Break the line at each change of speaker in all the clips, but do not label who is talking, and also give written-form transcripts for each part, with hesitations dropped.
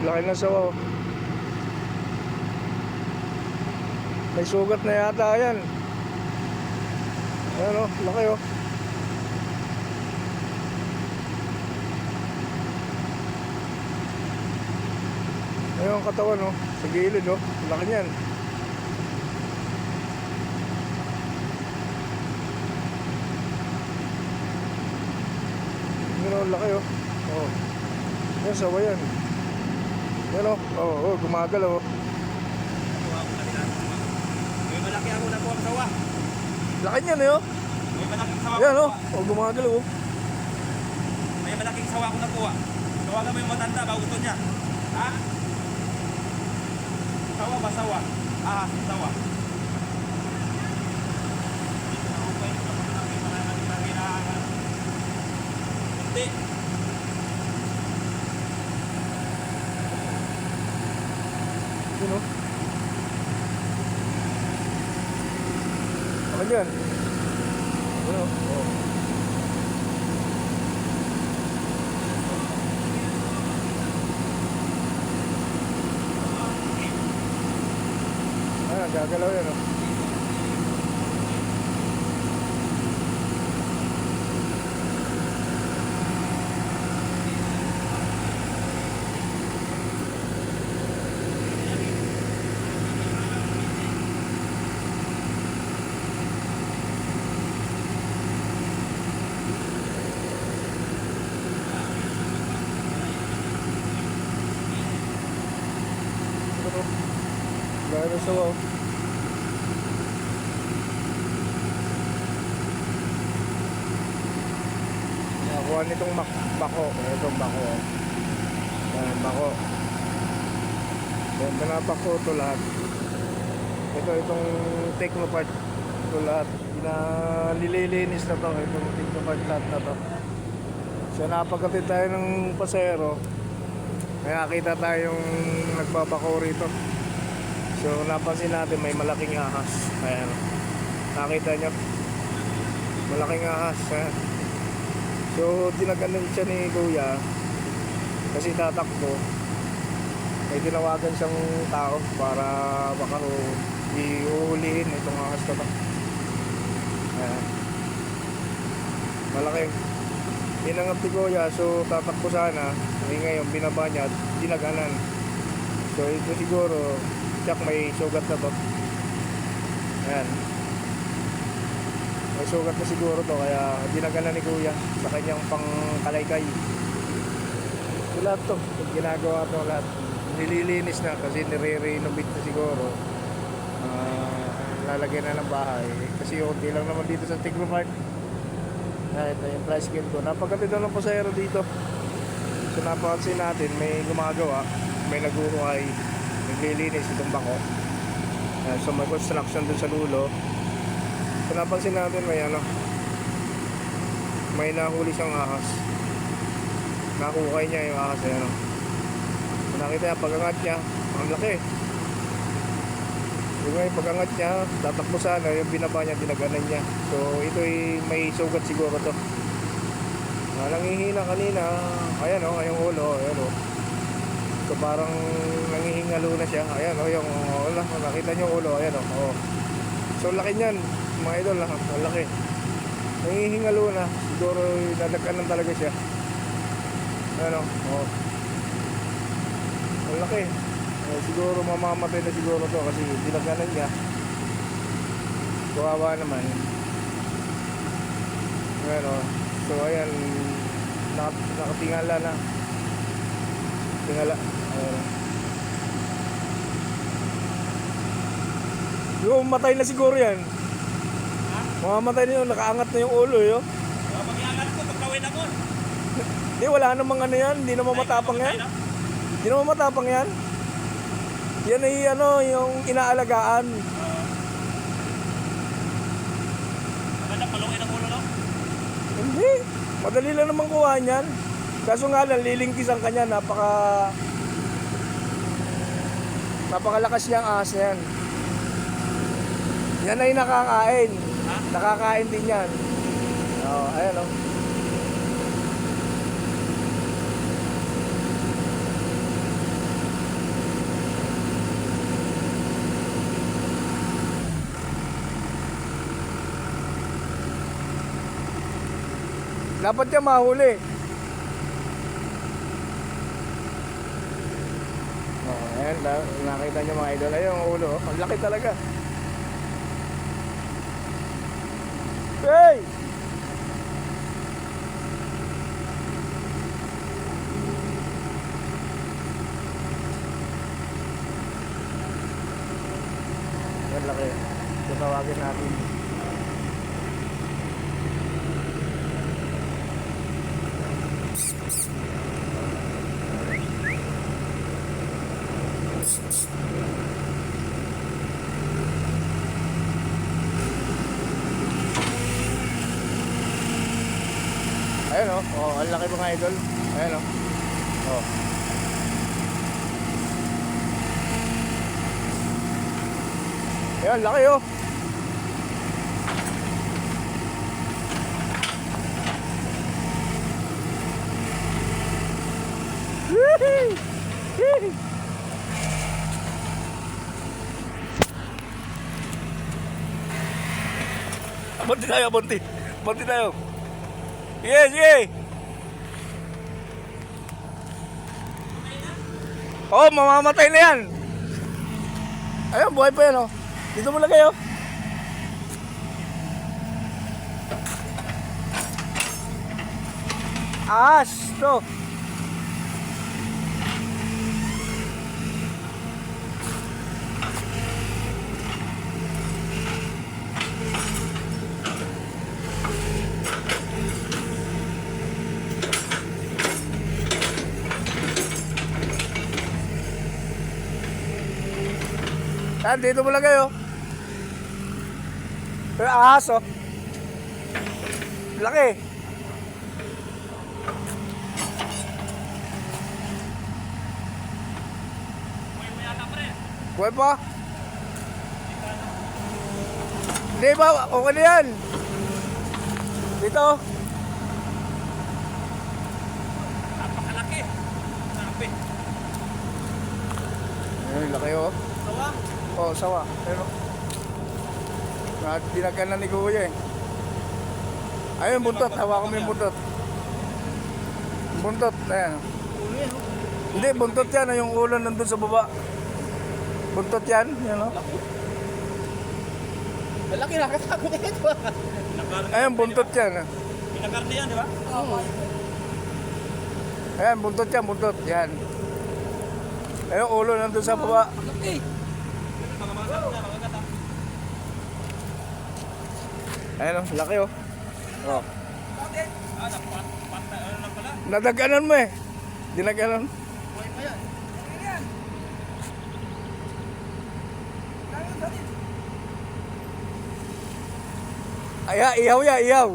Laki na sawa, oh. May sugat na yata yan. Ayan, oh, laki, oh. Ayan ang katawan, oh. Sa gilid, oh. Laki niyan. Ayan, oh, laki, oh. Oh. Ayan, sawa yan. Ayan, oh. Oh, oh, gumagalaw, oh.
May malaki ako na po ang sawa.
Laki niyan, eh, oh.
May malaking sawa.
Ayan, oh. Oh, gumagalaw, oh.
May malaking sawa ako na po. Tawagan mo yung matanda ba gusto niya? Ha? Sawa ba sawa? Ah, sawa. Hindi.
Yun, oh. Laki niyan. Ayan, oh. Oh. Ayan, gagalaw yan, oh. Ano? Gaya na sawa, oh. Nakuha nitong bako. Itong bako, oh. Ayan, bako. Ayan, pinapako ito lahat. Itong Technopart. Ito lahat. Nililinis na to. Itong Technopart lahat na to. So napagkatid tayo ng pasero. May nakita tayong nagbabako rito. So napansin natin may malaking ahas. Ayan. Nakita nyo? Malaking ahas. Ayan. So dinaganan siya ni Kuya kasi tatakbo. May tinawagan siyang tao para baka iuhulihin itong ahas na to. Ayan. Malaki. Inangap ni Kuya, so tatakbo sana. Ngayon binaba niya at dinaganan. So ito siguro tiyak may sugat na to. Ayan. May sugat na siguro to kaya dinaganan ni Kuya sa kanyang pangkalaykay. So lahat to, ginagawa to lahat. Nililinis na kasi nire-renovate na siguro. Lalagyan na ng bahay. Kasi unti lang naman dito sa Technopart. Ito yung tricycle ko. Napagkatid na ng pasahero dito. So napansin natin may gumagawa, may naguhuhay, naglilinis itong bako. So may construction dun sa dulo. So napansin natin may may nahuli siyang ahas. Nakuhay niya yung ahas. Ayan, so nakita niya pag-angat niya, ang laki. Yung ngayon pag-angat niya, tatakbo sana, yung binaba niya, dinaganan niya. So ito'y may sugat siguro to. Nangihina kanina. Ayan, oh, yung ulo. Ayan, oh. So parang nangihingalo na siya. Ayan, oh, yung ulo. Nakita niyo yung ulo. Ayan, oh. So laki niyan, mga idol. Ang laki. Nangihingalo na. Siguro nadaganan talaga siya. Ayan, oh. Ang laki. Siguro mamamatay na siguro to kasi dinaganan niya. Kawawa naman. Ayan, oh. So ayan, nakatingala na. Tingala. Ayan. Yung matay na siguro yan.
Ha?
Mamamatay na yun, nakaangat na yung ulo yun.
Pag-iangat ko, pagkawin ako.
Hindi, wala namang ano yan. Hindi naman matapang yan. Hindi naman matapang yan. Yan ay yung inaalagaan.
Maganda, palungin ang ulo, no?
Hindi. Madali lang naman kuha niyan. Kaso nga lang, lilingkisan ka niya. Napakalakas niyang ahas na yan. Yan ay nakakain.
Ha?
Nakakain din yan. Ayan, oh. Dapat siya mahuli. Oh, ayan, nakita niyo mga idol. Ayun ang ulo. Ang laki talaga. Hey! Ang laki. Tatawagin natin. Ayun o. Oh, ang laki mga idol. Ayun o. Oh. Ayan, laki o. Bunti tayo, bunti. Bunti tayo. Sige, sige. Oh, mamamatay na yan. Ayun, buhay pa yan, oh. Dito mo lagay, oh. Ahas, to. Yan, dito mo lagay, oh. Pero ahas, oh. Laki. Buhay pa? Hindi ba? Okay na yan. Dito.
Napakalaki. Sabi.
Ayun, laki, oh.
Sawa.
Oh, sawa. Ayun, oh. Dinagkan na ni Kuya, eh. Ayun, buntot. Hawakan mo yung buntot. Buntot. Ayan. Hindi, buntot yan. Yung ulo nandun sa baba. Buntot yan. Yan, oh.
Malaki nakakatakot ito.
Ayun, buntot yan.
Pinakarne yan, di ba?
Oo.
Ayan, buntot yan, buntot. Yan. Ayun, ulo nandun sa baba.
Malaki.
Mga mga gata.
Ayun, oh. Laki, oh. Oh.
Bakit? Napatay. Ano lang pala?
Nadaganan mo, eh. Dinaganan.
Buhay pa yan.
Ay, ihaw ya, ihaw.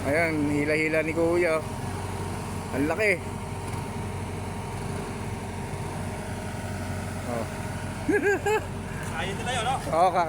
Ayan, hila-hila ni Kuya. Ang laki. Oh.
Ayun nila yun, no?
Oo,